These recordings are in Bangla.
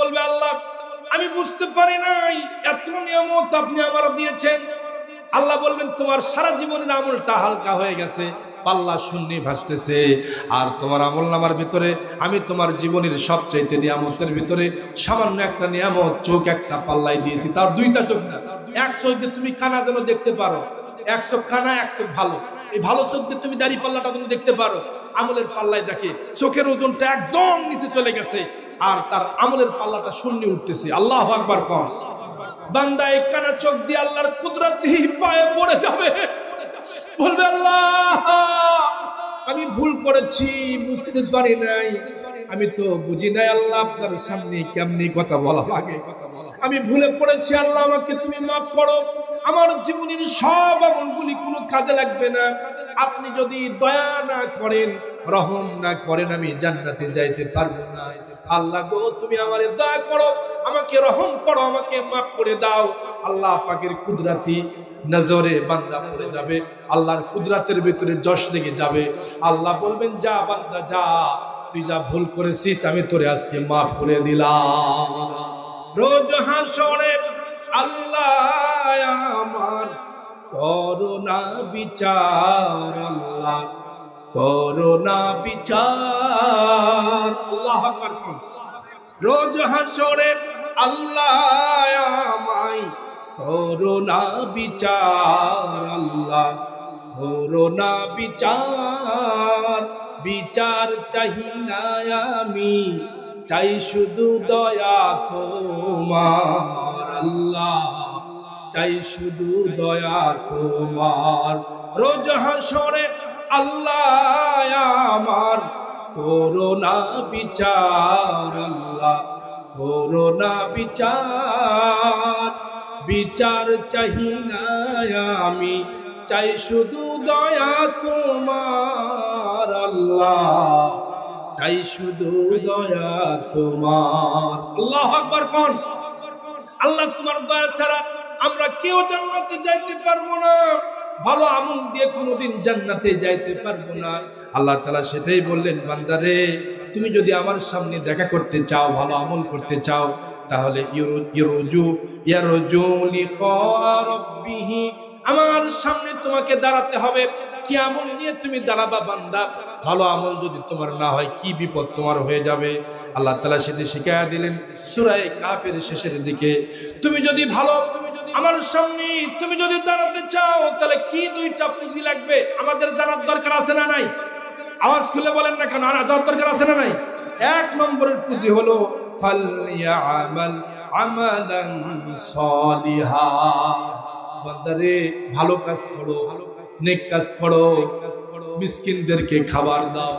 বলবে আল্লাহ আমি বুঝতে পারি নাই এত নিয়ামত আপনি আমার দিয়েছেন। আল্লাহ বলবেন তোমার সারা জীবনের আমলটা হালকা হয়ে গেছে, পাল্লা শূন্য ভাসতেছে, আর তোমার আমল নামার ভিতরে আমি তোমার জীবনের সবচাইতে নিয়ামতের ভিতরে সামান্য একটা নিয়ামত চোখ একটা পাল্লাই দিয়েছি, তার দুইটা চোখ না, এক চোখ দিয়ে তুমি কানা যেন দেখতে পারো, এক চোখ কানা এক চোখ ভালো, এই ভালো চোখ দিয়ে তুমি দাড়ি পাল্লাটা তুমি দেখতে পারো। আমলের পাল্লায় দেখে চোখের ওজনটা একদম নিচে চলে গেছে আর তার আমলের পাল্লাটা শূন্য উঠতেছে। আল্লাহু আকবার কর। বান্দা এক কানা চোখ দিয়ে আল্লাহর কুদরতি পায়ে পড়ে যাবে, বলবে আল্লাহ আমি ভুল করেছি, বুঝতে পারি নাই, আমি তো বুঝি নাই আল্লাহ আপনার সামনে কেমনি কথা বলা লাগে, আমি ভুলে পড়েছি আল্লাহ আমাকে তুমি মাফ করো, আমার জীবনের সব আমলগুলি কোনো কাজে লাগবে না, আপনি যদি দয়া না করেন রহম না করেন আমি জান্নাতে যাইতে পারবো না। আল্লাহ গো তুমি আমারে দয়া করো, আমাকে রহম করো, আমাকে মাফ করে দাও। আল্লাহ পাকের কুদরতি নজরে বান্দা পড়ে যাবে, আল্লাহর কুদরতের ভিতরে যশ লেগে যাবে। আল্লাহ বলবেন যা বান্দা যা, তুই যা ভুল করেছিস আমি তোরে আজকে মাফ করে দিলাম। রোজ হাসরে আল্লাহ আমার করোনা বিচার, আল্লাহ করোনা বিচার। আল্লাহু আকবার। রোজ হাসরে আল্লাহ আমায় করোনা বিচার, আল্লাহ করোনা বিচার। বিচার চাহি না আমি, চাই শুধু দয়া তোমার, আল্লাহ চাই শুধু দয়া তোমার। রোজ হাসরে আল্লাহ আমার করোনা বিচার, আল্লাহ করোনা বিচার। বিচার চাহি না আমি, চাই শুধু দয়া তোমার, আল্লাহ চাই শুধু দয়া তোমার। আল্লাহু আকবার কোন। আল্লাহ তোমার দয়া ছাড়া আমরা কেউ জান্নাতে যাইতে পারবো না, ভালো আমল দিয়ে কোনোদিন জান্নাতে যাইতে পারবো না। আল্লাহ তাআলা সেটাই বললেন, বান্দারে তুমি যদি আমার সামনে দেখা করতে চাও, ভালো আমল করতে চাও, তাহলে আমার সামনে তোমাকে দাঁড়াতে হবে। কি আমল নিয়ে তুমি দাঁড়াবা বান্দা? ভালো আমল যদি তোমার না হয় কি বিপদ তোমার হয়ে যাবে। আল্লাহ তাআলা সেটি শিখায়া দিলেন সূরা কাফের শেষের দিকে। তুমি যদি ভালো আমার সামনে তুমি যদি দাঁড়াতে চাও, তাহলে কি দুইটা পুঁজি লাগবে আমাদের জানার দরকার আছে না নাই? আওয়াজ খুলে বলেন না কেন, জানার দরকার আছে না নাই? এক নম্বরের পুঁজি হলো ফালইয়ামাল আমালান সালিহা। বান্দারে ভালো কাজ করো, নেক কাজ করো, মিসকিনদেরকে খাবার দাও,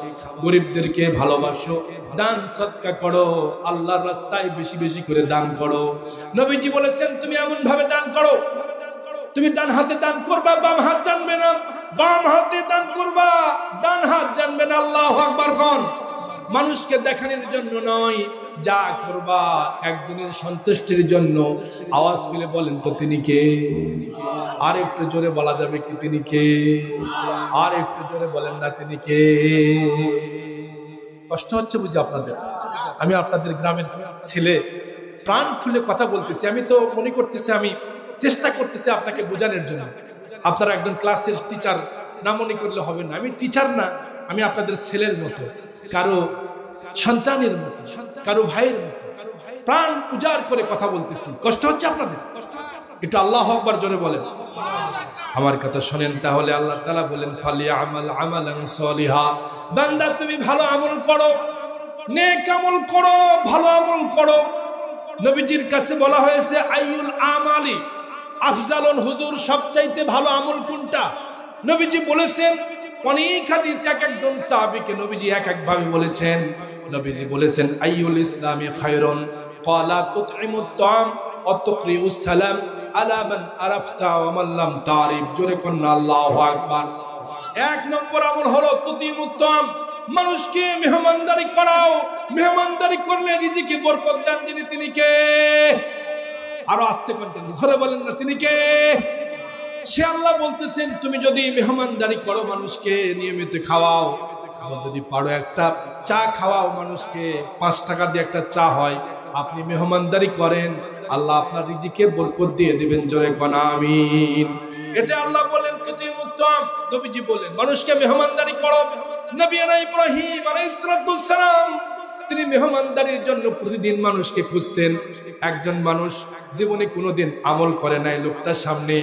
গরিবদেরকে ভালোবাসো, দান সদকা করো, আল্লাহর রাস্তায় বেশি বেশি করে দান করো। নবীজি বলেছেন তুমি এমন ভাবে দান করো, তুমি ডান হাতে দান করবা, বাম হাত জানবে না, বাম হাতে দান করবা, ডান হাত জানবে না। আল্লাহু আকবার কোন। মানুষকে দেখানোর জন্য নয়, যা করবা একজনের সন্তুষ্টির জন্য। আওয়াজ করে বলেন তো তিনি কে? আর একটু জোরে বলা যাবে কি তিনি কে? আর একটু জোরে বলেন না তিনি কে? কষ্ট হচ্ছে বুঝি আপনাদের? আমি আপনাদের গ্রামের ছেলে, প্রাণ খুলে কথা বলতেছি। আমি তো মনে করতেছি আমি চেষ্টা করতেছি আপনাকে বোঝানোর জন্য। আপনারা একজন ক্লাসের টিচার না মনে করলে হবে না। আমি টিচার না, আমি আপনাদের ছেলের মতো, কারো সন্তানের মতো, কারো ভাইয়ের মতো প্রাণ উজাড় করে কথা বলতেছি। কষ্ট হচ্ছে আপনাদের? একটু আল্লাহু আকবার জোরে বলেন। আমার কথা শুনেন তাহলে। আল্লাহ তাআলা বলেন ফালিয়ামাল আমালান সালিহা। বান্দা তুমি ভালো আমল করো, নেক আমল করো, ভালো আমল করো। নবীজির কাছে বলা হয়েছে আইয়ুল আমালি আফজালুন, হুজুর সবচাইতে ভালো আমল কোনটা? নবীজি বলেছেন অনেক হাদিস, এক একজন সাহাবীকে নবীজি এক এক ভাবে বলেছেন। নবীজি বলেছেন আইয়ুল ইসলামি খায়রুন ক্বালা তুতইমুত তাআম ওয়া তুকরিউস সালাম আলা মান আরাফতা ওয়া মান লাম তারিফ। জোরে কোন আল্লাহু আকবার। এক নম্বর আমল হলো তুতইমুত তাআম, মানুষকে মেহমানদারি করাও। মেহমানদারি করলে রিজিকে বরকত দেন যিনি, তিনি কে? আরো আস্তে করতেন, জোরে বলেন না তিনি কে? সে আল্লাহ বলতেছেন তুমি যদি মেহমানদারি করো, মানুষকে নিয়মিত খাওয়াও, যদি পারো একটা চা খাওয়াও মানুষকে, 5 টাকা দিয়ে একটা চা হয়, আপনি মেহমানদারি করেন, আল্লাহ আপনার রিজিকে বরকত দিয়ে দিবেন। জোরে কোন আমিন। এটা আল্লাহ বলেন কতই উত্তম। নবীজি বলেন মানুষকে মেহমানদারি করো। নবী ইব্রাহিম আলাইহিস সালাম তিনি মেহমানদারির জন্য প্রতিদিন মানুষকে খুঁজতেন। একজন মানুষ জীবনে কোনোদিন আমল করে নাই, লোকটার সামনে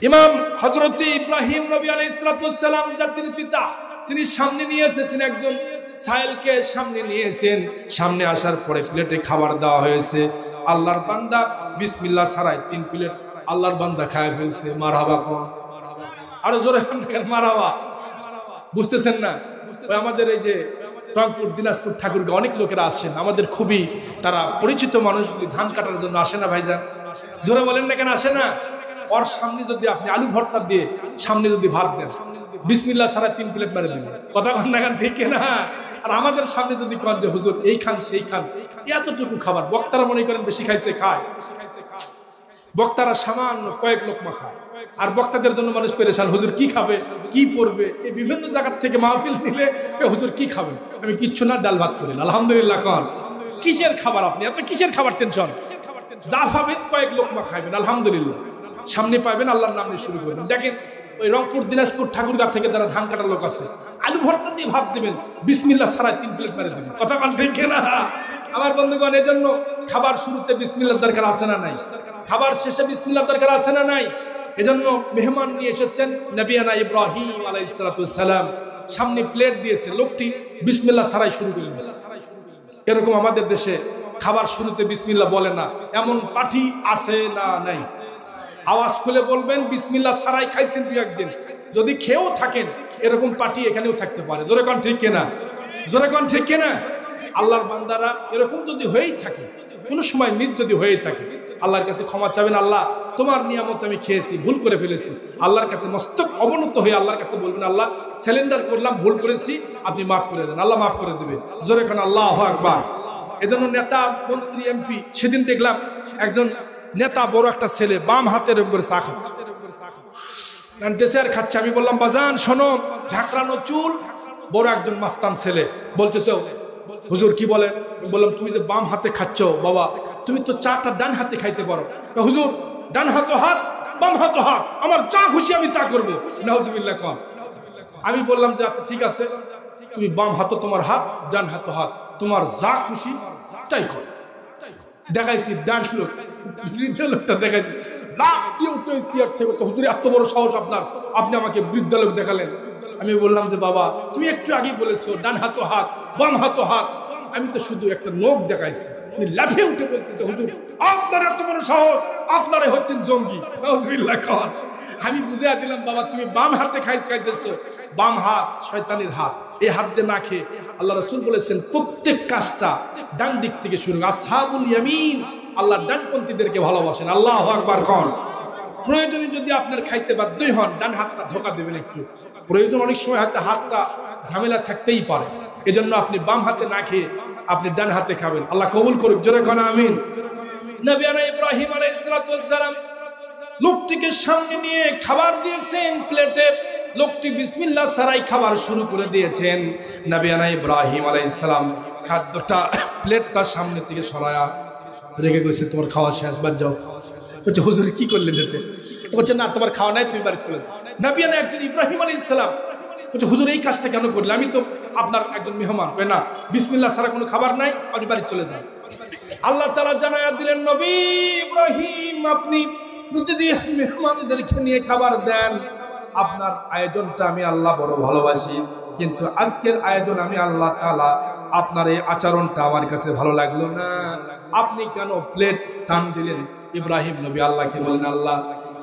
ইমাম হযরত ইব্রাহিম নবী আলাইহিস সালাম জাতির পিতা, তিনি সামনে নিয়ে এসেছেন একজন সাইলকে, সামনে নিয়ে এসেছেন। সামনে আসার পরে প্লেটে খাবার দেওয়া হয়েছে। আল্লাহর বান্দা বিসমিল্লাহ ছাড়াই 3 প্লেট আল্লাহর বান্দা খায় ফেলছে। মারহাবা কোন, আরো জোরে মারহাবা। বুঝতেছেন না? ওই আমাদের এই যে রংপুর, দিনাজপুর, ঠাকুরগাঁও অনেক লোকেরা আসছেন, আমাদের খুবই তারা পরিচিত মানুষগুলি ধান কাটার জন্য আসে না ভাইজান? জোরে বলেন না কেন আসে না? ওর সামনে যদি আপনি আলু ভর্তা দিয়ে সামনে যদি ভাত দেন, বিসমিল্লাহ ছাড়া 3 প্লেট মেরে দিবেন। কথা বলেন না কেন? ঠিক না? আর আমাদের সামনে যদি কন যে হুজুর এই খান সেই খান, এতটুকু খাবার বক্তারা মনে করেন বেশি খাইছে, খায়। বক্তারা সামান্য কয়েক লোকমা খায়, আর বক্তাদের জন্য মানুষ পেরেশান, হুজুর কি খাবে, কি পড়বে। এই বিভিন্ন জায়গা থেকে মাহফিল নিলে হুজুর কি খাবে, আমি কিচ্ছু না, ডাল ভাত করেন আলহামদুলিল্লাহ। কন কিসের খাবার, আপনি এত কিসের খাবার টেনশন? যা পাবেন কয়েক লোকমা খাইবেন আলহামদুলিল্লাহ, সামনে পাবেন আল্লাহর নাম নিয়ে শুরু করবেন। দেখেন ওই রংপুর, দিনাজপুর, ঠাকুরগাঁও থেকে যারা ধান কাটার লোক আছে, আলু ভর্তা দিয়ে ভাত দিবেন, বিসমিল্লাহ ছাড়াই 3 প্লেট মেরে দিবেন। কথা বলেন ঠিক না? আমার বন্ধুগণ, এজন্য খাবার শুরুতে বিসমিল্লাহর দরকার আছে না নাই? খাবার শেষে বিসমিল্লাহর দরকার আছে না নাই? এজন্য মেহমান নিয়ে এসেছেন নবিয়ানা ইব্রাহিম আলাইহিস সালাম, সামনে প্লেট দিয়েছে, লোকটি বিসমিল্লাহ ছাড়াই শুরু করে দিয়েছে। এরকম আমাদের দেশে খাবার শুরুতে বিসমিল্লাহ বলে না এমন পাঠি আছে না নাই? আওয়াজ খুলে বলবেন বিসমিল্লাহ ছাড়াই খাইছেন দু একদিন, যদি খেয়েও থাকেন এরকম পার্টি এখানেও থাকতে পারে। জোরে কোন ঠিক কিনা? জোরে কোন ঠিক কিনা? আল্লাহর বান্দারা এরকম যদি হয়েই থাকে, কোনো সময় নিজ যদি হয়ে থাকে, আল্লাহর কাছে ক্ষমা চাবেন, আল্লাহ তোমার নিয়ামত আমি খেয়েছি, ভুল করে ফেলেছি। আল্লাহর কাছে মস্তক অবনত হয়ে আল্লাহর কাছে বলবেন, আল্লাহ সিলিন্ডার করলাম, ভুল করেছি, আপনি মাফ করে দেন। আল্লাহ মাফ করে দেবে। জোরে কোন আল্লাহু আকবার। এজন্য নেতা, মন্ত্রী, এমপি, সেদিন দেখলাম একজন নেতা, বড় একটা ছেলে বাম হাতের উপরে চা খাচ্ছে, দেশে আর খাচ্ছে। আমি বললাম বাজান শোনো, ঝাঁকড়ানো চুল, বড় একজন মাস্তান ছেলে বলতেছে, হুজুর কি বলেন? বললাম তুমি যে বাম হাতে খাচ্ছ বাবা, তুমি তো চাটা ডান হাতে খাইতে পারো। হুজুর ডান হাত হাত, বাম হাত হাত, আমার যা খুশি আমি তা করবো। নাউজুবিল্লাহ কন। আমি বললাম যে আচ্ছা ঠিক আছে, তুমি বাম হাত তোমার হাত, ডান হাত হাত, তোমার যা খুশি তাই কর। দেখাইছি ডান লোক, বৃদ্ধ লোকটা দেখাইছি, হুজুর এত বড় সাহস আপনার, আপনি আমাকে বৃদ্ধ লোক দেখালেন। আমি বললাম যে বাবা তুমি একটু আগে বলেছো ডান হাত হাত, বাম হাত হাত, আমি তো শুধু একটা নখ দেখাইছি। উনি লাফিয়ে উঠে বলতেছে, হুজুর আপনার এত বড় সাহস, আপনারাই হচ্ছেন জঙ্গি। নাউজুবিল্লাহ কন। আমি বুঝিয়ে দিলাম বাবা তুমি বাম হাতে খাইতেছো, বাম হাত শয়তানের হাত, এই হাত দিয়ে না খেয়ে আল্লাহ রাসূল বলেছেন প্রত্যেক কাজটা ডান দিক থেকে শুরু। আসহাবুল ইয়ামিন, আল্লাহ ডানপন্থীদেরকে ভালোবাসেন। আল্লাহু আকবার কন। প্রয়োজনে যদি আপনার খাইতে বাধ্যই হন, ডান হাতটা ধোকা দেবেন একটু। প্রয়োজন অনেক সময় হাতে হাতটা ঝামেলা থাকতেই পারে, এজন্য আপনি বাম হাতে না খেয়ে আপনি ডান হাতে খাবেন। আল্লাহ কবুল করুক। জোরে কোন আমিন। নবী ইব্রাহিম আলাইহিস সালাম লোকটিকে সামনে নিয়ে খাবার দিয়েছেন প্লেটে। লোকটি বিসমিল্লাহ ছাড়াই খাবার শুরু করে দিয়েছেন। নবী ইব্রাহিম আলাইহিস সালাম খাদ্যটা প্লেটটা সামনে থেকে সরায়া রেখে গেছে, তোমার খাওয়া শেষ, বাদ যাও। বলছে হুজুর কি করলেন? বলছে না তোমার খাওয়া নাই, তুমি বাড়ি চলে যাও। নবী একজন ইব্রাহিম আলাইহিস সালাম বলছে হুজুর এই কাজটা কেন করলেন? আমি তো আপনার একজন মেহমান। কয় না, বিসমিল্লাহ ছাড়া কোনো খাবার নাই, আপনি বাড়ি চলে যান। আল্লাহ তাআলা জানায়া দিলেন নবী ইব্রাহিম আপনি প্রতিদিন মেহমানদেরকে নিয়ে খাবার দেন, আপনার আয়োজনটা আমি আল্লাহ বড় ভালোবাসি, কিন্তু আজকের আয়োজন আমি আল্লাহ তাআলা, আপনার এই আচরণটা আমার কাছে ভালো লাগলো না। আপনি কেন প্লেট টান দিলেন? ইব্রাহিম নবী আল্লাহকে বলেন, আল্লাহ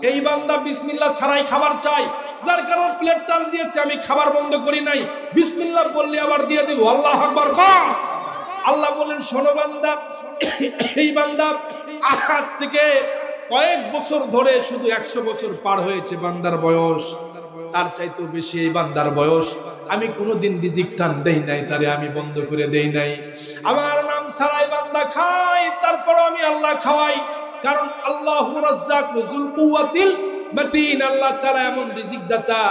এই বান্দা বিসমিল্লাহ ছাড়াই খাবার চাই, যার কারণে প্লেট টান দিয়েছে, আমি খাবার বন্ধ করি নাই, বিসমিল্লাহ বললে আবার দিয়ে দেব। আল্লাহু আকবার কর। আল্লাহ বলেন শোনো বান্দা, এই বান্দা আকাশ থেকে কয়েক বছর ধরে, শুধু 100 বছর পার হয়েছে বান্দার বয়স, তার চাইতেও বেশি এই বান্দার বয়স, আমি কোনোদিন রিজিক টান দেই নাই, তারে আমি বন্ধ করে দেই নাই। আমার নাম ছাড়াই বান্দা খায়, তারপর আমি আল্লাহ খাওয়াই, কারণ আল্লাহু রাজ্জাকু যুল কুওয়াতিল মাতিন, আল্লাহ তাআলা এমন রিজিক দাতা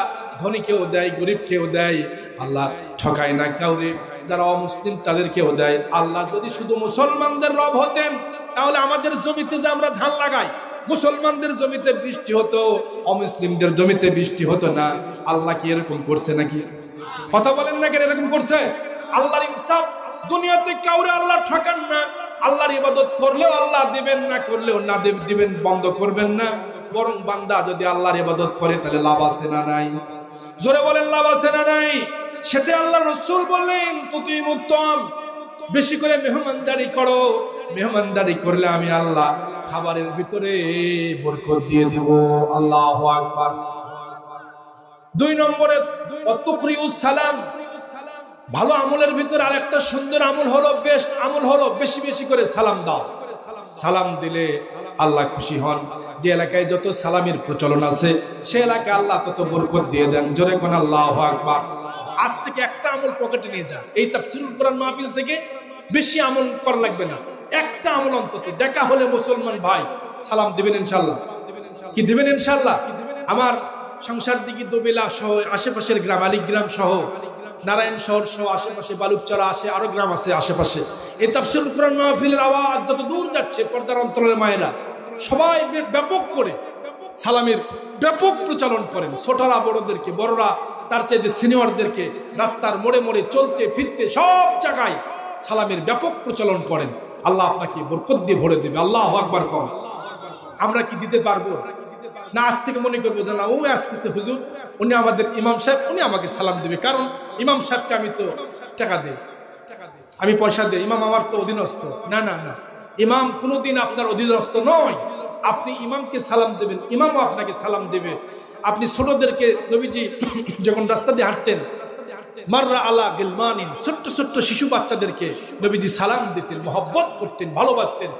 ধনীকেও দেয়, গরিবকেও দেয়, আল্লাহ ঠকায় না কাউরে। যারা অমুসলিম তাদেরকেও দেয়। আল্লাহ যদি শুধু মুসলমানদের রব হতেন, তাহলে আমাদের জমিতে যে আমরা ধান লাগাই, মুসলমানদের জমিতে বৃষ্টি হতো, অমুসলিমদের জমিতে বৃষ্টি হতো না। আল্লাহ কি এরকম করছে নাকি? কথা বলেন না, কেন এরকম করছে? আল্লাহর ইনসাফ, দুনিয়াতে কাউরে আল্লাহ ঠকান না। আল্লাহর ইবাদত করলেও আল্লাহ দিবেন, না করলেও না দিবেন, বন্ধ করবেন না। বরং বান্দা যদি আল্লাহর ইবাদত করে তাহলে লাভ আছে না নাই? জোরে বলেন, লাভ আছে না নাই? সেটা আল্লাহ রাসূল বললেন, তুতি উত্তম, বেশি করে মেহমানদারি করো। মেহমানদারি করলে আমি আল্লাহ খাবারের ভিতরে বরকত দিয়ে দিব। আল্লাহু আকবার। 2 নম্বরে তুকরিউস সালাম। ভালো আমলের ভিতরে আরেকটা সুন্দর আমল হলো, বেস্ট আমল হলো বেশি বেশি করে সালাম দাও। সালাম দিলে আল্লাহ খুশি হন। যে এলাকায় যত সালামের প্রচলন আছে সে এলাকায় আল্লাহ তত বরকত দিয়ে দেন। জোরে কোন আল্লাহু আকবার। আজ থেকে একটা আমল পকেটে নিয়ে যান। এই তাফসীরুল কোরআন মাহফিল থেকে বেশি আমল করা লাগবে না, একটা আমল অন্তত। দেখা হলে মুসলমান ভাই সালাম দিবেন ইনশাআল্লাহ। কি দিবেন ইনশাআল্লাহ? আমার সংসার দিকে দোবেলা সহ আশেপাশের গ্রাম, আলীগ্রাম সহ, নারায়ণ শহর সহ আশেপাশে, বালুকচরা আসে, আরো গ্রাম আছে আশেপাশে। এই তাফসীরুল কোরআন মাহফিলের আওয়াজ যত দূর যাচ্ছে, পর্দার অন্তরালের মায়েরা সবাই ব্যাপক করে সালামের ব্যাপক প্রচলন করেন। ছোটরা বড়দেরকে, বড়রা তার চাইতে সিনিয়রদেরকে রাস্তার মোড়ে মোড়ে চলতে ফিরতে সব জায়গায় সালামের ব্যাপক প্রচলন করেন। আল্লাহ আপনাকে বরকত দিয়ে ভরে দেবে। আল্লাহু আকবার। কম আমরা কি দিতে পারবো না? আজ থেকে মনে করবো যে না, ও আসতেছে হুজুর, উনি আমাদের ইমাম সাহেব, উনি আমাকে সালাম দিবে, কারণ ইমাম সাহেবকে আমি তো টাকা দেই, আমি পয়সা দেই, ইমাম আমার তো অধীনস্থ। না না না, ইমাম কোনোদিন আপনার অধীনস্থ নয়। আপনি ইমামকে সালাম দেবেন, ইমামও আপনাকে সালাম দেবে। আপনি ছোটদেরকে, নবীজি যখন রাস্তা দিয়ে হাঁটতেন, মাররা আলা গিলমানিন, ছোট্ট ছোট্ট শিশু বাচ্চাদেরকে নবীজি সালাম দিতেন, মহব্বত করতেন, ভালোবাসতেন।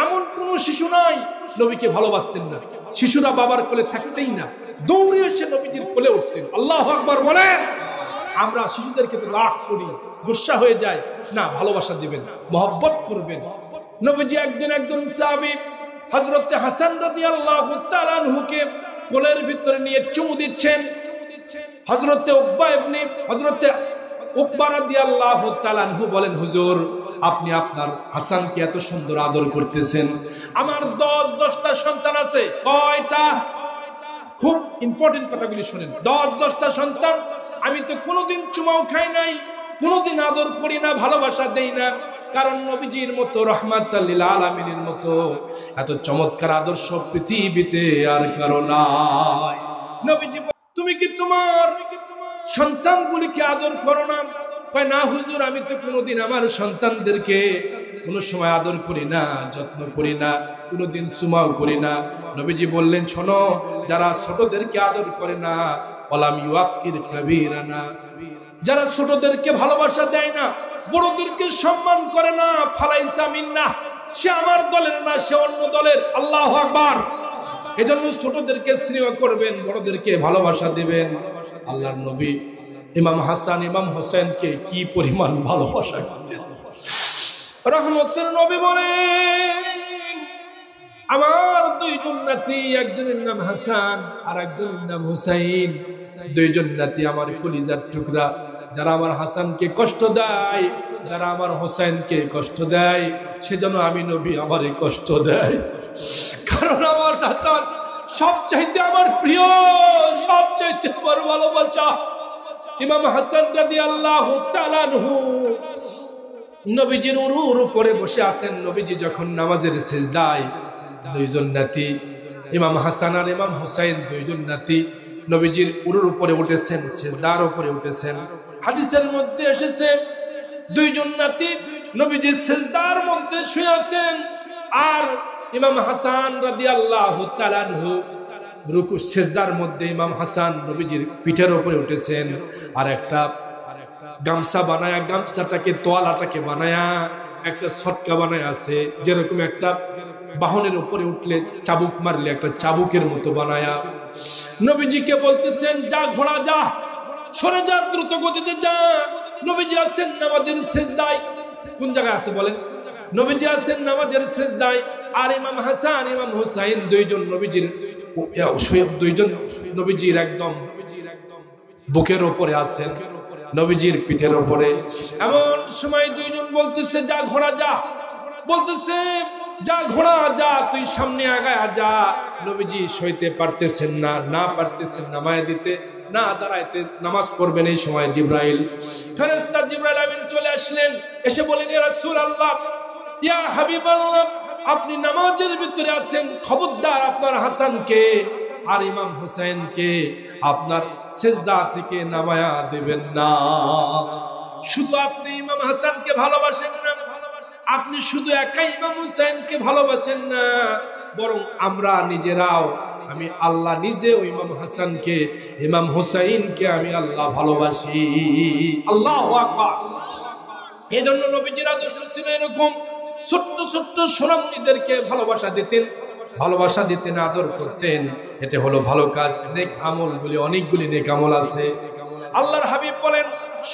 এমন কোন শিশু নাই নবীকে ভালোবাসতেন না। শিশুরা বাবার কোলে থাকতেই না, দৌড়ে এসে নবীজির কোলে উঠতেন। আল্লাহু আকবার বলেন। আমরা শিশুদের ক্ষেত্রে রাগ করি, গুসা হয়ে যায় না। ভালোবাসা দিবেন, মহব্বত করবেন। নবীজি একজন সাহাবী হযরত হাসান রাদিয়াল্লাহু তাআলা আনহুকে কোলের ভিতরে নিয়ে চুমু দিচ্ছেন। হযরত উকবা রাদিয়াল্লাহু তাআলা আনহু বলেন, হুজুর আপনি আপনার হাসানকে এত সুন্দর আদর করতেছেন। আমার 10টা সন্তান আছে। কয়টা? খুব ইম্পর্টেন্ট কথাগুলি শুনেন। 10টা সন্তান। আমি তো কোনোদিন চুমাও খাই নাই, কোনোদিন আদর করি না, ভালোবাসা দেই না। কারণ নবীজির মতো, রাহমাতাল লিল আলামিনের মতো এত চমৎকার আদর্শ পৃথিবীতে আর কারো নাই। নবীজি, তুমি কি তোমার সন্তানগুলিকে আদর করো না? কয় না হুজুর, আমি তো কোনোদিন আমার সন্তানদেরকে কোনো সময় আদর করি না, যত্ন করি না, কোনোদিন সুমাও করি না। নবীজি বললেন, শোনো, যারা ছোটদেরকে আদর করে না, ওয়ালাম ইউআক্কির কাবীরানা, যারা ছোটদেরকে ভালোবাসা দেয় না, বড়দেরকে সম্মান করে না, ফালাইসা মিন্না, সে আমার দলের না, সে অন্য দলের। আল্লাহু আকবার। এজন্য ছোটদেরকে স্নেহ করবেন, বড়দেরকে ভালোবাসা দিবেন। আল্লাহর নবী ইমাম হাসান, ইমাম হোসেনকে কি পরিমাণ ভালোবাসা করতেন। রহমতের নবী বলেন, আমার 2জন নাতি, একজনের নাম হাসান আর একজনের নাম হুসাইন। 2জন নাতি আমার কলিজার টুকরা। যারা আমার হাসানকে কষ্ট দেয়, যারা আমার হোসেনকে কষ্ট দেয়, সেজন্য আমি নবী আমারে কষ্ট দেয়। কারণ আমার হাসান সবচাইতে আমার প্রিয়, সবচাইতে আমার ভালোবাসা। ইমাম হাসান রাদিয়াল্লাহু তাআলা আনহু নবীজির উরুর উপরে বসে আছেন। নবীজি যখন নামাজের সিজদায়, 2জন নাতি ইমাম হাসান আর ইমাম হুসাইন, 2জন নাতি নবীজির উরুর উপরে উঠেছেন, সিজদার উপরে উঠেছেন। হাদিসের মধ্যে এসেছে 2জন নাতি নবীজির সিজদার মধ্যে শুয়ে আছেন, আর ইমাম হাসান রাদিয়াল্লাহু তাআলা আনহু রুকু সিজদার মধ্যে ইমাম হাসান নবীজির পিঠের উপরে উঠেছেন। আর একটা গামছা বানায়া, গামছাটাকে, তোয়ালাটাকে বানায়া একটা ছটকা বানায় আছে, যেরকম একটা বাহনের উপরে উঠলে চাবুক মারলে একটা চাবুকের মতো বানায়া নবীজিকে বলতেছেন, যা ঘোড়া যা, সরে যা, দ্রুত গতিতে যা। নবীজি আছেন নামাজের সিজদায়। কোন জায়গায় আছে বলেন? নবীজি আছেন নামাজের সিজদায়, আর ইমাম হাসান, ইমাম হুসাইন 2জন নবীজির 2জন নবীজির একদম বুকের উপরে আছেন, নবীজির পিঠের উপরে। এমন সময় দুইজন বলতেছে যা ঘোড়া যা, বলতেছে যা ঘোড়া যা, তুই সামনে আগায় যা। নবীজি সইতে পারতেছেন না, না পারতেছেন নামায় দিতে, না দাঁড়াইতে, নামাজ পড়বেন। এই সময় জিব্রাইল, ফেরেশতা জিব্রাইল আমিন চলে আসলেন, এসে বলেন ইয়া রাসূলুল্লাহ, ইয়া হাবিবাল্লাহ, আপনি নামাজের ভিতরে আছেন, খবরদার আপনার হাসানকে আর ইমাম হুসাইনকে আপনার সিজদা থেকে নামায়া দেবেন না। শুধু আপনি ইমাম হাসানকে ভালোবাসেন না, আপনি শুধু একাই ইমাম হুসাইনকে ভালোবাসেন না, বরং আমরা নিজেরাও, আমি আল্লাহ নিজেও ইমাম হাসানকে, ইমাম হুসাইনকে আমি আল্লাহ ভালোবাসি। আল্লাহু আকবার। এই জন্য নবীজির আদর্শ ছিল এরকম, ছোট্ট ছোট্ট সোনামণিদেরকে ভালোবাসা দিতেন, ভালোবাসা দিতেন, আদর করতেন। এটা হলো ভালো কাজ। নেক আমল বলে অনেকগুলি নেক আমল আছে। আল্লাহর হাবিব বলেন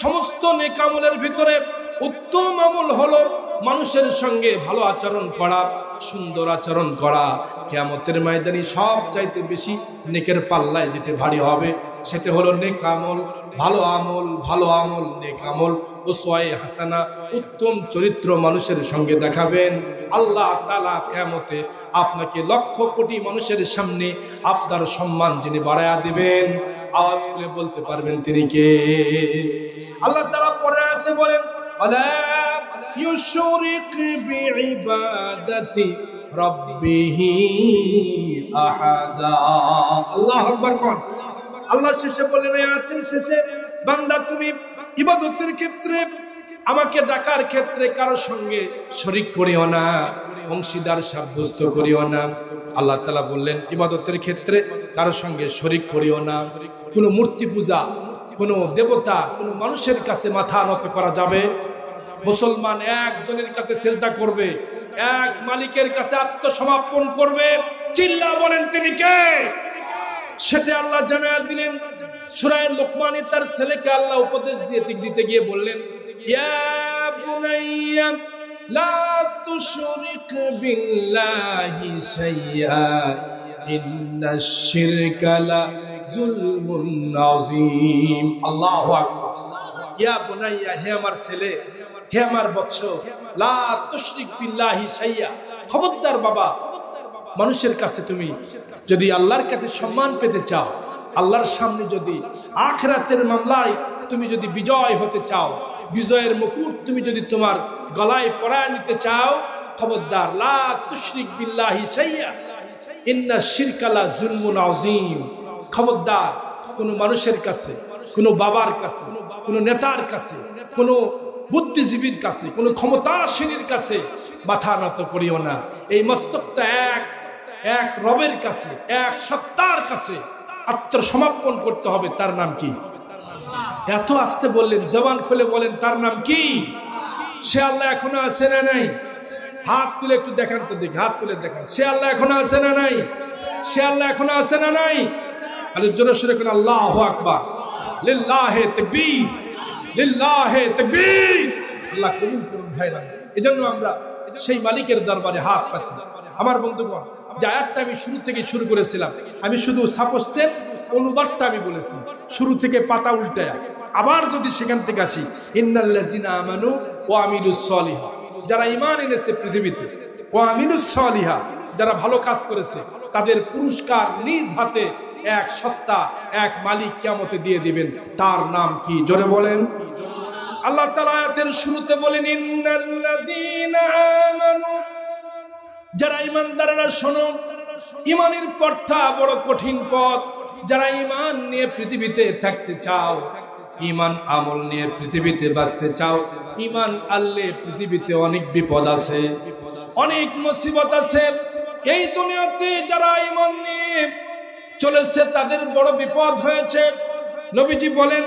সমস্ত নেক আমলের ভিতরে উত্তম আমল হলো মানুষের সঙ্গে ভালো আচরণ করা, সুন্দর আচরণ করা। কিয়ামতের ময়দানে সব চাইতে বেশি নেকের পাল্লায় যেতে ভারী হবে সেটা হলো নেক আমল, ভালো আমল, ভালো আমল, নেক আমল, উসওয়ায়ে হাসানা, উত্তম চরিত্র মানুষের সঙ্গে দেখাবেন। আল্লাহ তাআলা কিয়ামতে আপনাকে লক্ষ কোটি মানুষের সামনে আপনার সম্মান যিনি বাড়ায়া দিবেন, আওয়াজ করে বলতে পারবেন তিনি কে? আল্লাহ তাআলা পরের আয়াতে বলেন আলা ইউশরিক বিইবাদাতি রাব্বিহি আহাদা। আল্লাহু আকবার। কোন আল্লাহ শেষে বলেন, আয়াতের শেষে, বান্দা তুমি ইবাদতের ক্ষেত্রে, আমাকে ডাকার ক্ষেত্রে কারোর সঙ্গে শরীক করিও না, অংশীদার সাব্যস্ত করিও না। আল্লাহ তাআলা বললেন ইবাদতের ক্ষেত্রে কারোর সঙ্গে শরীক করিও না। কোনো মূর্তি পূজা, কোনো দেবতা, কোনো মানুষের কাছে মাথা নত করা যাবে? মুসলমান একজনের কাছে সিজদা করবে, এক মালিকের কাছে আত্মসমর্পণ করবে। চিল্লা বলেন তিনি কে? সেটা আল্লাহ জানায়া দিলেন। সূরা লুকমানে তার ছেলেকে আল্লাহ উপদেশ দিতে গিয়ে বললেন ইয়া বুনাইয়া লা তুশরিক বিল্লাহি শাইআ ইন্নাশ শিরকা লা যুলমুন আযীম। আল্লাহু আকবার। ইয়া বুনাইয়া, হে আমার ছেলে, হে আমার বৎস, লা তুশরিক বিল্লাহি শাইআ, খবরদার বাবা, মানুষের কাছে তুমি যদি আল্লাহর কাছে সম্মান পেতে চাও, আল্লাহর সামনে যদি আখিরাতের মামলায় তুমি যদি বিজয় হতে চাও, বিজয়ের মুকুট তুমি যদি তোমার গলায় পরায় নিতে চাও, খবরদার লা তুশরিক বিল্লাহি শাইআ ইন্নাশ শিরকা লা যুলমুন আযীম। খবরদার কোনো মানুষের কাছে, কোনো বাবার কাছে, কোনো নেতার কাছে, কোনো বুদ্ধিজীবীর কাছে, কোনো ক্ষমতাসীনের কাছে মাথা নত করিও না। এই মস্তকটা এক রবের কাছে, এক সত্তার কাছে আত্মসমর্পণ করতে হবে। তার নাম কি? এত আস্তে বললেন, জবান খুলে বলেন তার নাম কি? সে আল্লাহ এখনো আছে না নাই? হাত তুলে একটু দেখান তো দেখি, হাত তুলে দেখান। সে আল্লাহ এখনো আছে না নাই? সে আল্লাহ এখনো আছে না নাই? আরে জোরে সোরে কোন আল্লাহু আকবার, লিল্লাহি তাকবীর, লিল্লাহি তাকবীর। আল্লাহ কবুল করুন ভাইরা। এজন্য আমরা সেই মালিকের দরবারে হাত পাতি। আমার বন্ধুগণ, যে আয়াতটা আমি শুরু থেকে শুরু করেছিলাম, আমি শুধু সাপোস্টের অনুবাদটা আমি বলেছি, শুরু থেকে পাতা উল্টায়া। আবার যদি সেখান থেকে আসি, ইন্নাল্লাযিনা আমানু ওয়া আমিলুস সলিহা, যারা ঈমান এনেছে পৃথিবীতে, ওয়া আমিলুস সলিহা, যারা ভালো কাজ করেছে, তাদের পুরস্কার নিজ হাতে এক সত্তা, এক মালিক কিয়ামতে দিয়ে দিবেন। তার নাম কি? জোরে বলেন। আল্লাহ তাআলা আয়াতের শুরুতে বলেন ইন্নাল্লাযিনা আমানু, যারা ঈমানদাররা শোনো, ঈমানের পথটা বড় কঠিন পথ। যারা ঈমান নিয়ে পৃথিবীতে থাকতে চাও, ঈমান আমল নিয়ে পৃথিবীতে বাঁচতে চাও, ঈমান আনলে পৃথিবীতে অনেক বিপদ আছে, অনেক মুসিবত আছে। এই দুনিয়াতে যারা ঈমান নিয়ে চলেছে তাদের বড় বিপদ হয়েছে। নবীজি বলেন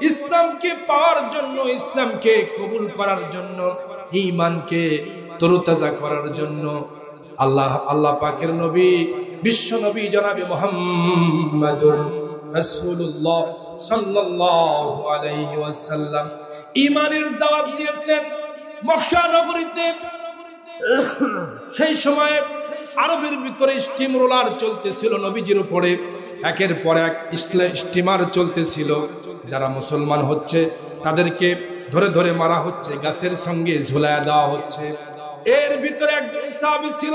ইসলামকে পাওয়ার জন্য, ইসলামকে কবুল করার জন্য, ঈমানকে তরতাজা করার জন্য আল্লাহ পাকের নবী, বিশ্ব নবী জনাবে মুহাম্মাদুর রাসূলুল্লাহ সাল্লাল্লাহু আলাইহি ওয়াসাল্লাম ঈমানের দাওয়াত দিয়েছেন মক্কা নগরীতে। সেই সময়ে আরবের ভিতরে স্টিম রোলার চলতেছিল নবীজির উপরে। একের পর এক স্টিমার চলতেছিল, যারা মুসলমান হচ্ছে তাদেরকে ধরে ধরে মারা হচ্ছে, গাছের সঙ্গে ঝুলায়া দেওয়া হচ্ছে। এর ভিতরে একজন সাহাবী ছিল,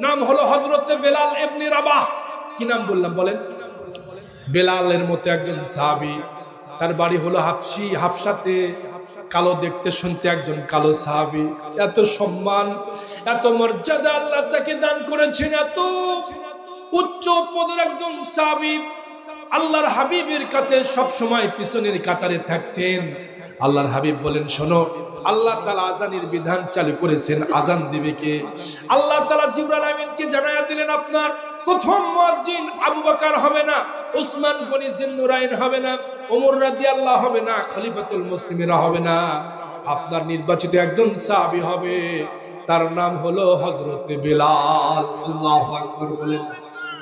নাম হলো হযরত বেলাল ইবনে রাবাহ। কি নাম বললাম বলেন? বেলালের মতো একজন সাহাবী, তার বাড়ি হলো হাবশাতে, কালো দেখতে শুনতে একজন কালো সাহাবী। এত সম্মান, এত মর্যাদা আল্লাহ তাকে দান করেছেন, এত উচ্চ পদের একজন সাহাবী। আল্লাহর হাবিবের কাছে সব সময় পিছনের কাতারে থাকতেন। আল্লাহর হাবিব বলেন, শোনো, আল্লাহ তাআলা আজানের বিধান চালু করেছেন, আজান দিবে কে? আল্লাহ তাআলা জিবরাইল আমিনকে জানায়া দিলেন, আপনার প্রথম মুয়াজ্জিন আবু বকর হবে না, উসমান গনি জিন্নুরাইন হবে না, ওমর রাদিয়াল্লাহু হবে না, খলিফাতুল মুসলিমিনরা হবে না, আপনার নির্বাচিত একজন সাহাবী হবে, তার নাম হলো হযরত বেলাল। আল্লাহু আকবার বলেন।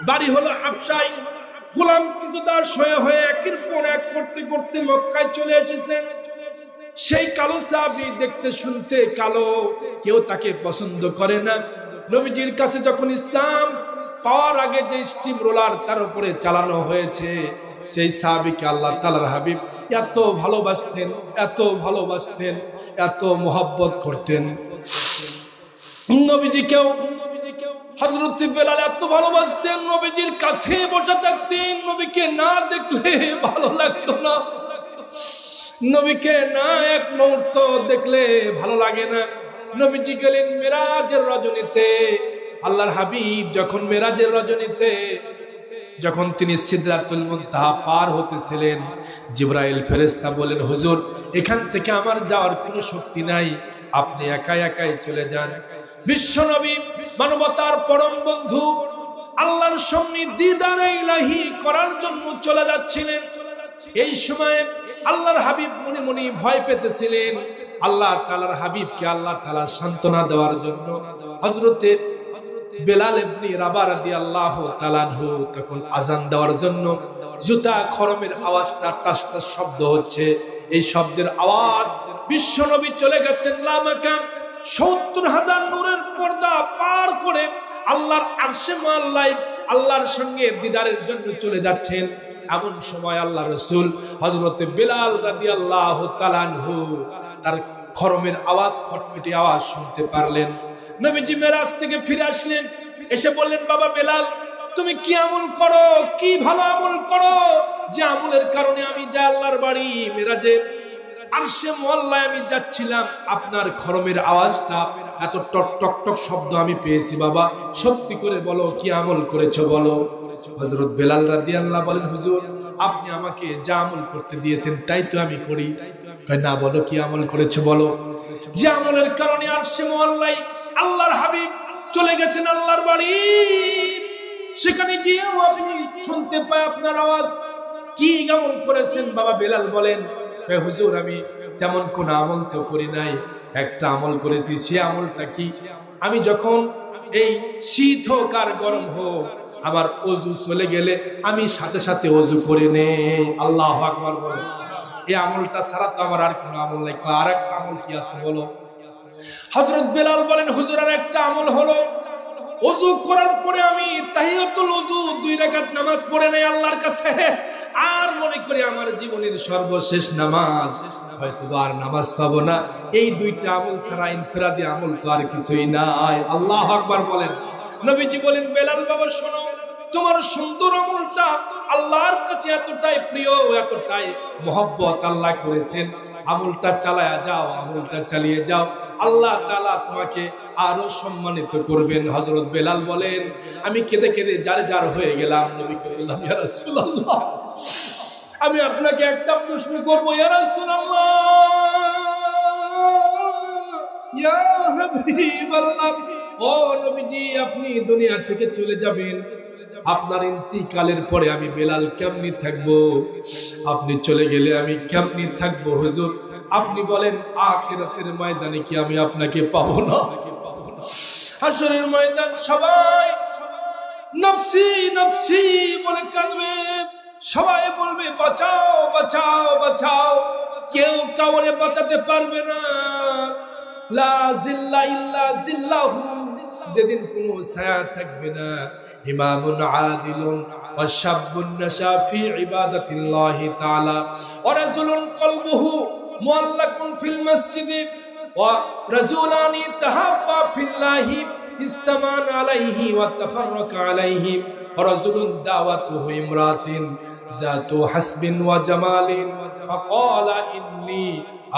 বাড়ি হলো হাবশায়, গোলাম কিন্তু দাস হয়ে হয়ে একের পর এক করতে করতে মক্কায় চলে এসেছেন। সেই কালো সাহাবী দেখতে শুনতে কালো, কেউ তাকে পছন্দ করে না। নবীজির কাছে যখন ইসলাম পাওয়ার আগে যে স্টিম রোলার তার উপরে চালানো হয়েছে, সেই সাহাবীকে আল্লাহ তাআলার হাবিব এত ভালোবাসতেন, এত ভালোবাসতেন, এত মোহাব্বত করতেন। নবীজিকেও হযরত বেলাল এত ভালোবাসতেন, নবীজির কাছে বসে থাকতেন, নবীকে না দেখলে ভালো লাগতো না, নবীকে না এক মুহূর্ত দেখলে ভালো লাগে না। নবীজি গেলেন মেরাজের রজনীতে, আল্লাহর হাবিব যখন মেরাজের রজনীতে যখন তিনি সিদরাতুল মুনতাহা পার হতেছিলেন, জিবরাইল ফেরেশতা বলেন, হুজুর, এখান থেকে আমার যাওয়ার কোনো শক্তি নাই, আপনি একাই একাই চলে যান। বিশ্বনবী, মানবতার পরম বন্ধু, আল্লাহর সামনে দিদারে ইলাহি করার জন্য চলে যাচ্ছিলেন। এই সময় আল্লাহর হাবিব মনে মনে ভয় পেতেছিলেন। আল্লাহ তাআলার হাবিবকে আল্লাহ তাআলা সান্ত্বনা দেওয়ার জন্য হযরতে বেলাল ইবনে রাবাহ রাদিয়াল্লাহু তাআলা আনহু তখন আযান দেওয়ার জন্য জুতা খরমের আওয়াজটা টাস টাস শব্দ হচ্ছে। এই শব্দের আওয়াজ, বিশ্বনবী চলে গেছেন লামাকাম ৭০,০০০ নূরের পর্দা পার করে আল্লাহর আরশে মুআল্লায় আল্লাহর সঙ্গে দিদারের জন্য চলে যাচ্ছেন। এমন সময় আল্লাহ রাসূল হযরত বেলাল রাদিয়াল্লাহু তাআলা আনহু তার খরমের আওয়াজ, খটখটি আওয়াজ শুনতে পারলেন। নবীজি মেরাজ থেকে ফিরে আসলেন, এসে বললেন, বাবা বেলাল, তুমি কি আমল করো, কি ভালো আমল করো যে আমলের কারণে আমি যা আল্লাহর বাড়ি মেরাজে আরশে মুআল্লায় আমি যাচ্ছিলাম, আপনার খরমের আওয়াজটা এত টক টক টক শব্দ আমি পেয়েছি। বাবা, সত্যি করে বলো, কি আমল করেছো বলো। হযরত বেলাল রাদিয়াল্লাহু বলেন, হুজুর, আপনি আমাকে যা আমল করতে দিয়েছেন তাই তো আমি করি। কয়, না, বলো কি আমল করেছো বলো। যে আমলের কারণে আরশে মুআল্লায় আল্লাহর হাবিব চলে গেছেন আল্লাহর বাড়ি, সেখানে গিয়েও আপনি শুনতে পাই আপনার আওয়াজ। কি আমল করেছেন? বাবা বেলাল বলেন, হুজুর, আমি তেমন কোন আমল তো করি নাই, একটা আমল করেছি। সে আমলটা কি? আমি যখন এই শীত হোক আর গরম হোক, আমার ওযু চলে গেলে আমি সাথে সাথে ওযু করে নেই। আল্লাহু আকবার বলেন। এই আমলটা ছাড়া তো আমার আর কোনো আমল নাই। আর একটা আমল কি আছে বলো। হযরত বেলাল বলেন, হুজুর, আর একটা আমল হলো, ওযু করার পরে আমি তাহিয়াতুল ওযু 2 রাকাত নামাজ পড়ে নেই আল্লাহর কাছে, আর মনে করি আমার জীবনের সর্বশেষ নামাজ, হয়তো আর নামাজ পাবো না। এই 2টা আমল ছাড়া ইনফিরাদি আমল তো আর কিছুই নাই। আল্লাহু আকবার বলেন। নবীজি বলেন, বেলাল বাবা শোনো, তোমার সুন্দর আমলটা আল্লাহর কাছে এতটাই প্রিয়, এতটাই মহব্বত আল্লাহ করেছেন, আমলটা চালায়া যাও, আমলটা চালিয়ে যাও, আল্লাহ তাআলা তোমাকে আরো সম্মানিত করবেন। হযরত বেলাল বলেন, আমি কেঁদে কেঁদে জার হয়ে গেলাম। নবীকে বললাম, ইয়া রাসূলুল্লাহ, আমি আপনাকে একটা প্রশ্ন করব, ইয়া রাসূলুল্লাহ, ইয়া হাবিবাল্লাহ, ও নবীজি, আপনি দুনিয়া থেকে চলে যাবেন, আপনার ইন্তিকালের পরে আমি বেলাল কেমনি থাকবো? আপনি চলে গেলে আমি কেমনি থাকবো হুজুর? আপনি বলেন, আখিরাতের ময়দানে কি আমি আপনাকে পাবো না? হাসরের ময়দান সবাই নফসি নফসি বলে কাঁদবে, সবাই বলবে, বাঁচাও বাঁচাও বাঁচাও, কেউ কাউরে বাঁচাতে পারবে না। লা জিল্লা ইল্লা জিল্লাহু, যেদিন কোনো ছায়া থাকবে না। ইমামুন আদিলুন ওয়া শাবুন নাশা ফি ইবাদাতিল্লাহি তাআলা ওয়া রাজুলুন কলবুহু মুআল্লাকুন ফিল মাসজিদি ওয়া রাজুলানি তাহাব্বা ফিল্লাহি ইস্তামান আলাইহি ওয়া তাফাররাকা আলাইহি ওয়া রাজুলুন দাওয়াতুহু ইমরাতিন যাতু হাসবিন ওয়া জামালিন ফাকালা ইন্নী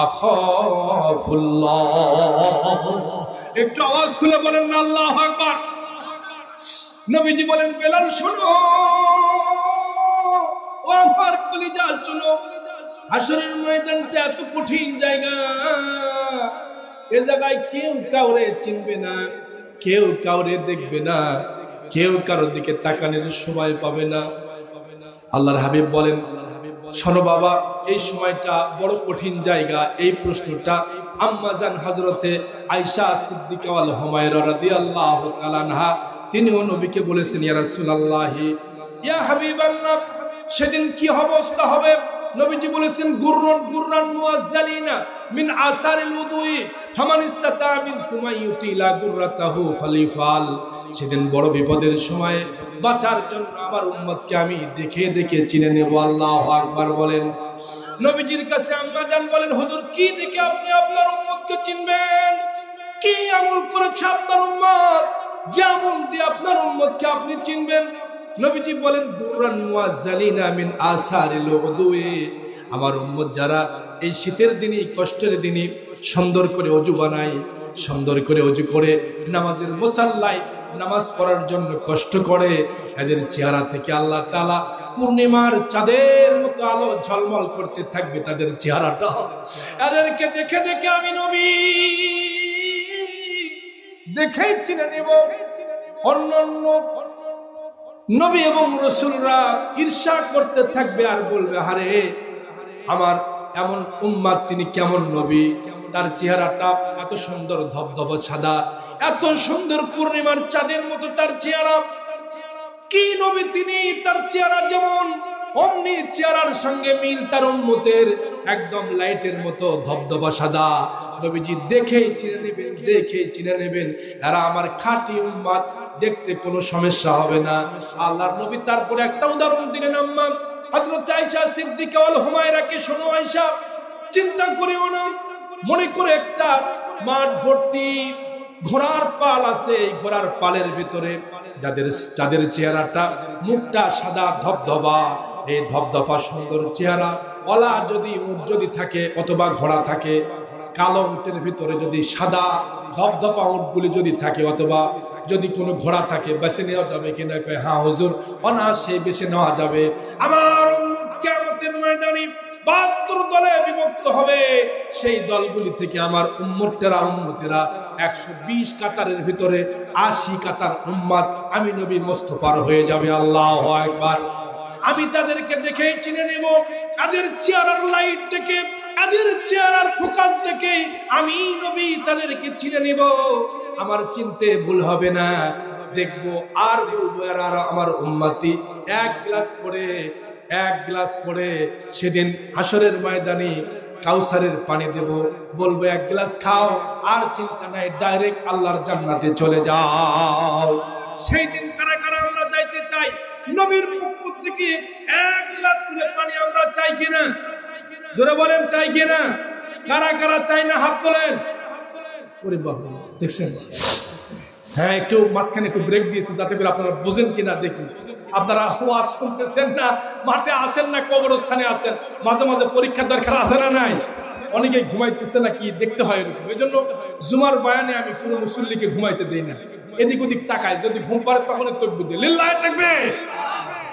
আখাফুল্লাহ। একটু আওয়াজ খুলে বলেন না আল্লাহু আকবার। নবীজি বলেন, বেলাল শোনো, ও আমার কলিজা শোনো, হাসরের ময়দানটা এত কঠিন জায়গা, এ জায়গায় কেউ কাউরে চিনবে না, কেউ কাউরে দেখবে না, কেউ কারোর দিকে তাকানোর সময় পাবে না। আল্লাহর হাবিব বলেন, শোনো বাবা, এই সময়টা বড় কঠিন জায়গা। এই প্রশ্নটা আম্মাজান হযরতে আয়েশা সিদ্দিকা ওয়াল হুমায়রা রাদিয়াল্লাহু তাআলা আনহা তিনিও নবীকে বলেছেন, ইয়া রাসূলুল্লাহ, ইয়া হাবিবাল্লাহ, সেদিন কি অবস্থা হবে? নবীজি বলেছেন, গুররান মুআজ্জালিনা মিন আসারিল উদুই ফামান ইসতাতা মিনকুম আইয়ুতিলা গুররাতাহু ফালিফাল। সেদিন বড় বিপদের সময় বাঁচার জন্য আমার উম্মতকে আমি দেখে দেখে চিনে নেব। আল্লাহু আকবার বলেন। নবীজির কাছে আম্মা জান বলেন, হুজুর, কি দেখে আপনি আপনার উম্মতকে চিনবেন? কি আমল করেছে আপনার উম্মত যে আমল দিয়ে আপনার উম্মতকে আপনি চিনবেন? নবীজি বলেন, গুররান মুআজ্জালিনা মিন আসারিল উদুই, আমার উম্মত যারা এই শীতের দিনে, কষ্টের দিনে সুন্দর করে ওযু বানায়, সুন্দর করে ওযু করে নামাজের মুসাল্লায় নামাজ পড়ার জন্য কষ্ট করে, এদের চেহারা থেকে আল্লাহ তাআলা পূর্ণিমার চাঁদের মতো আলো ঝলমল করতে থাকবে তাদের চেহারাটা। এদেরকে দেখে দেখে আমি নবী দেখেই চিনে নেব। অন্যান্য নবী এবং রাসূলরা ঈর্ষা করতে থাকবে আর বলবে, আরে আমার এমন উম্মত, তিনি কেমন নবী, তার চেহারাটা এত সুন্দর ধবধবে সাদা, এত সুন্দর পূর্ণিমার চাঁদের মতো তার চেহারা, কি নবী তিনি, তার চেহারা যেমন অমনি চেহারার সঙ্গে মিল তার উম্মতের, একদম লাইটের মতো ধবধবা সাদা। নবীজি দেখেই চিনে নেবেন, দেখেই চিনে নেবেন, এরা আমার খাঁটি উম্মত, দেখতে কোনো সমস্যা হবে না। আল্লাহর নবী তারপরে একটা উদাহরণ দিলেন, আম্মা হযরত আয়েশা সিদ্দিকা ওয়াল হুমায়রাকে, শোনো আয়েশা, চিন্তা করিও না, মনে করে একটা মাঠ ভর্তি ঘোড়ার পাল আছে, এই ঘোড়ার পালের ভিতরে যাদের চেহারাটা মুখটা সাদা ধবধবা, এই ধবধবা সুন্দর চেহারা ওলা যদি উট যদি থাকে অথবা ঘোড়া থাকে, কালো উটের ভিতরে যদি সাদা ধবধবা উটগুলি যদি থাকে অথবা যদি কোনো ঘোড়া থাকে, বেছে নেওয়া যাবে কিনা? হ্যাঁ হুজুর, অনায়াসে বেছে নেওয়া যাবে। আমার উম্মত কিয়ামতের ময়দানে ৭২ দলে বিভক্ত হবে, সেই দলগুলি থেকে আমার উম্মতেরা ১২০ কাতারের ভিতরে ৮০ কাতার উম্মত আমি নবী মুস্তাফার হয়ে যাবে। আল্লাহু আকবার। আমি তাদেরকে দেখেই চিনে নেব, তাদের চেহারার লাইট দেখে, তাদের চেহারার ফোকাস দেখে আমি নবী তাদেরকে চিনে নেব। আমার চিনতে ভুল হবে না, দেখবো আর বলবো, আর আমার উম্মতি এক গ্লাস করে সেদিন হাসরের ময়দানে কাউসারের পানি দেব, বলবো এক গ্লাস খাও, আর চিন্তা নাই, ডাইরেক্ট আল্লাহর জান্নাতে চলে যাও। সেই দিন কারা কারা আমরা যাইতে চাই? নবীর পক্ষ থেকে এক গ্লাস করে পানি আমরা চাই কিনা? জোরে বলেন, চাই কিনা? কারা কারা চাই না হাত তোলেন। ওরে বাবা, দেখছেন? হ্যাঁ, একটু মাঝখানে একটু ব্রেক দিয়েছি যাতে করে আপনারা বুঝেন কিনা দেখি। আপনারা ওয়াজ শুনতেছেন না, মাঠে আছেন না কবরস্থানে আছেন, মাঝে মাঝে পরীক্ষার দরকার আছে না নাই? অনেকেই ঘুমাইতেছে না, কি দেখতে হয় এরকম। এই জন্য জুমার বয়ানে আমি কোনো মুসল্লিকে ঘুমাইতে দেই না, এদিক ওদিক তাকায়, যদি ঘুম পারে তখন তাকবীর দেয়, লিল্লাহি তাকবীর।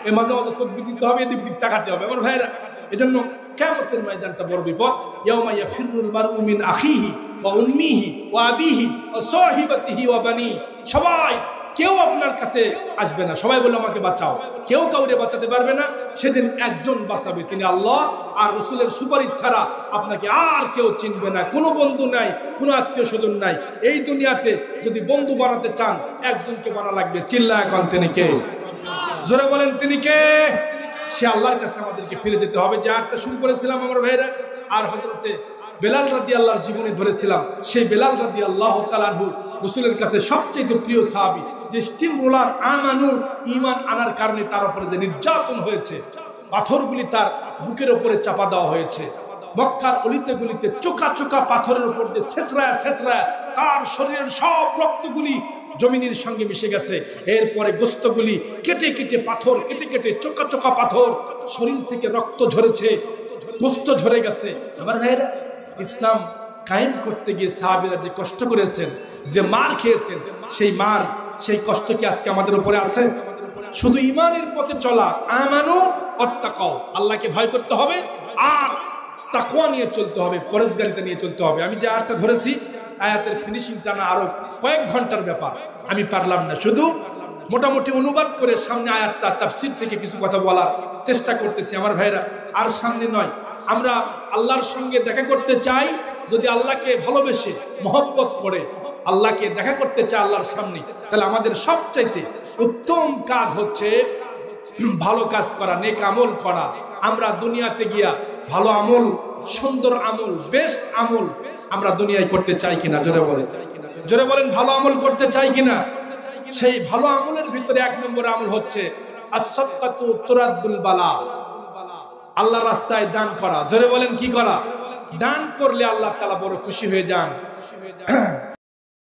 এই মাঝে মাঝে তাকবীর দিতে হবে, এদিক ওদিক তাকাতে হবে আমার ভাইরা। এজন্য কিয়ামতের ময়দানটা বড় বিপদ। ইয়াউমা ইয়াফিরুল মারউ মিন আখিহি ওয়া উম্মিহি ওয়া আবিহি ওয়া সাহিবাতিহি ওয়া বানি। সবাই, কেউ আপনার কাছে আসবে না, সবাই বলে আমাকে বাঁচাও, কেউ কাউরে বাঁচাতে পারবে না। সেদিন একজন বাঁচাবে, তিনি আল্লাহ, আর রাসূলের সুপারিশ ছাড়া আপনাকে আর কেউ চিনবে না। কোনো বন্ধু নাই, কোনো আত্মীয় স্বজন নাই। এই দুনিয়াতে যদি বন্ধু বানাতে চান, একজনকে বানা লাগবে। চিল্লায় কোন তিনি কে? জোরে বলেন, তিনি কে? সে আল্লাহর কাছে আমাদেরকে ফিরে যেতে হবে। যে আয়াতটা শুরু করেছিলাম আমার ভাইরা, আর হযরতে বেলাল রাদিয়াল্লাহর জীবনী ধরেছিলাম। সেই বেলাল রাদিয়াল্লাহু তাআলা আনহু রাসূলের কাছে সবচেয়ে প্রিয় সাহাবী, যে স্টিম রোলার আমানু ঈমান আনার কারণে তার উপরে যে নির্যাতন হয়েছে, পাথরগুলি তার বুকের উপরে চাপা দেওয়া হয়েছে, মক্কার অলিতে গলিতে চোকা চোকা পাথরের উপর দিয়ে ছেঁচড়ায় ছেঁচড়ায় তার শরীরের সব রক্তগুলি জমিনের সঙ্গে মিশে গেছে। এরপরে গোস্তগুলি কেটে কেটে, পাথর কেটে কেটে, চোকা চোকা পাথর, শরীর থেকে রক্ত ঝরেছে, গোস্ত ঝরে গেছে। আমার ভাইরা, ইসলাম কায়েম করতে গিয়ে সাহাবীরা যে কষ্ট করেছেন, যে মার খেয়েছেন, সেই মার, সেই কষ্ট কি আজকে আমাদের উপরে আছে? শুধু ইমানের পথে চলা, আমানু ওয়াত্তাকাও, আল্লাহকে ভয় করতে হবে আর তাকওয়া নিয়ে চলতে হবে, পরেশগারিতা নিয়ে চলতে হবে। আমি যে আয়াতটা ধরেছি, আয়াতের ফিনিশিংটা না আরো কয়েক ঘন্টার ব্যাপার, আমি পারলাম না, শুধু মোটামুটি অনুবাদ করে সামনে আয়াতটা তাফসীর থেকে কিছু কথা বলার চেষ্টা করতেছি। আমার ভাইরা, আর সামনে নয়, আমরা আল্লাহর সঙ্গে দেখা করতে চাই। যদি আল্লাহকে ভালোবেসে মহব্বত করে আল্লাহকে দেখা করতে চাই আল্লাহর সামনে, তাহলে আমাদের সবচাইতে উত্তম কাজ হচ্ছে ভালো কাজ করা, নেক আমল করা। আমরা দুনিয়াতে গিয়া ভালো আমল, সুন্দর আমল, বেস্ট আমল আমরা দুনিয়ায় করতে চাই কিনা? জোরে বলেন, জোরে বলেন, ভালো আমল করতে চাই কিনা? সেই ভালো আমলের ভিতরে এক নম্বর আমল হচ্ছে as-সাদকাতু তুরাদ্দুল বালা, আল্লাহর রাস্তায় দান করা। জোরে বলেন, কি করা? দান করলে আল্লাহ তাআলা বড় খুশি হয়ে যান।